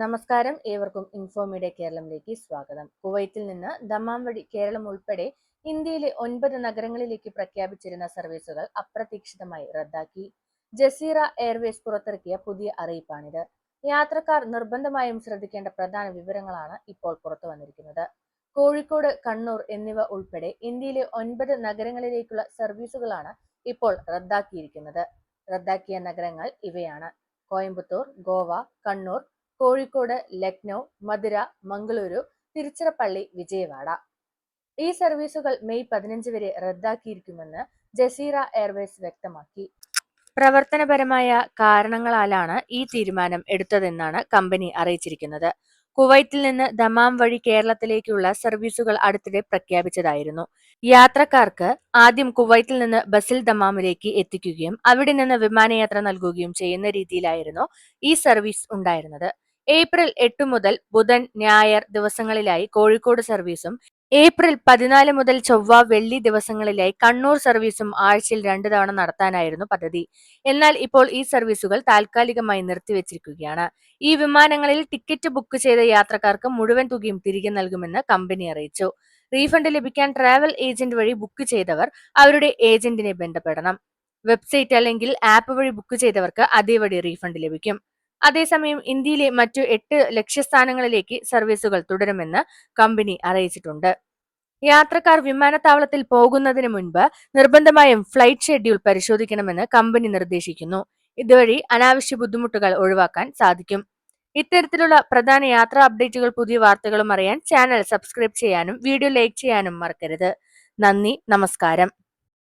നമസ്കാരം, ഏവർക്കും ഇൻഫോമീഡിയ കേരളത്തിലേക്ക് സ്വാഗതം. കുവൈത്തിൽ നിന്ന് ദമാം വഴി കേരളം ഉൾപ്പെടെ ഇന്ത്യയിലെ 9 നഗരങ്ങളിലേക്ക് പ്രഖ്യാപിച്ചിരുന്ന സർവീസുകൾ അപ്രതീക്ഷിതമായി റദ്ദാക്കി. ജസീറ എയർവേസ് പുറത്തിറക്കിയ പുതിയ അറിയിപ്പാണിത്. യാത്രക്കാർ നിർബന്ധമായും ശ്രദ്ധിക്കേണ്ട പ്രധാന വിവരങ്ങളാണ് ഇപ്പോൾ പുറത്തു വന്നിരിക്കുന്നത്. കോഴിക്കോട്, കണ്ണൂർ എന്നിവ ഉൾപ്പെടെ ഇന്ത്യയിലെ 9 നഗരങ്ങളിലേക്കുള്ള സർവീസുകളാണ് ഇപ്പോൾ റദ്ദാക്കിയിരിക്കുന്നത്. റദ്ദാക്കിയ നഗരങ്ങൾ ഇവയാണ്: കോയമ്പത്തൂർ, ഗോവ, കണ്ണൂർ, കോഴിക്കോട്, ലക്നൗ, മധുര, മംഗളൂരു, തിരുച്ചിറപ്പള്ളി, വിജയവാഡ. ഈ സർവീസുകൾ മെയ് 15 വരെ റദ്ദാക്കിയിരിക്കുമെന്ന് ജസീറ എയർവേസ് വ്യക്തമാക്കി. പ്രവർത്തനപരമായ കാരണങ്ങളാലാണ് ഈ തീരുമാനം എടുത്തതെന്നാണ് കമ്പനി അറിയിച്ചിരിക്കുന്നത്. കുവൈത്തിൽ നിന്ന് ദമാം വഴി കേരളത്തിലേക്കുള്ള സർവീസുകൾ അടുത്തിടെ പ്രഖ്യാപിച്ചതായിരുന്നു. യാത്രക്കാർക്ക് ആദ്യം കുവൈത്തിൽ നിന്ന് ബസിൽ ദമാമിലേക്ക് എത്തിക്കുകയും അവിടെ നിന്ന് വിമാനയാത്ര നൽകുകയും ചെയ്യുന്ന രീതിയിലായിരുന്നു ഈ സർവീസ് ഉണ്ടായിരുന്നത്. ഏപ്രിൽ 8 മുതൽ ബുധൻ, ഞായർ ദിവസങ്ങളിലായി കോഴിക്കോട് സർവീസും ഏപ്രിൽ 14 മുതൽ ചൊവ്വ, വെള്ളി ദിവസങ്ങളിലായി കണ്ണൂർ സർവീസും ആഴ്ചയിൽ 2 തവണ നടത്താനായിരുന്നു പദ്ധതി. എന്നാൽ ഇപ്പോൾ ഈ സർവീസുകൾ താൽക്കാലികമായി നിർത്തിവെച്ചിരിക്കുകയാണ്. ഈ വിമാനങ്ങളിൽ ടിക്കറ്റ് ബുക്ക് ചെയ്ത യാത്രക്കാർക്ക് മുഴുവൻ തുകയും തിരികെ നൽകുമെന്ന് കമ്പനി അറിയിച്ചു. റീഫണ്ട് ലഭിക്കാൻ ട്രാവൽ ഏജന്റ് വഴി ബുക്ക് ചെയ്തവർ അവരുടെ ഏജന്റിനെ ബന്ധപ്പെടണം. വെബ്സൈറ്റ് അല്ലെങ്കിൽ ആപ്പ് വഴി ബുക്ക് ചെയ്തവർക്ക് അതേപടി റീഫണ്ട് ലഭിക്കും. അതേസമയം ഇന്ത്യയിലെ മറ്റു 8 ലക്ഷ്യസ്ഥാനങ്ങളിലേക്ക് സർവീസുകൾ തുടരുമെന്ന് കമ്പനി അറിയിച്ചിട്ടുണ്ട്. യാത്രക്കാർ വിമാനത്താവളത്തിൽ പോകുന്നതിന് മുൻപ് നിർബന്ധമായും ഫ്ലൈറ്റ് ഷെഡ്യൂൾ പരിശോധിക്കണമെന്ന് കമ്പനി നിർദ്ദേശിക്കുന്നു. ഇതുവഴി അനാവശ്യ ബുദ്ധിമുട്ടുകൾ ഒഴിവാക്കാൻ സാധിക്കും. ഇത്തരത്തിലുള്ള പ്രധാന യാത്രാ അപ്ഡേറ്റുകൾ, പുതിയ വാർത്തകളും അറിയാൻ ചാനൽ സബ്സ്ക്രൈബ് ചെയ്യാനും വീഡിയോ ലൈക്ക് ചെയ്യാനും മറക്കരുത്. നന്ദി, നമസ്കാരം.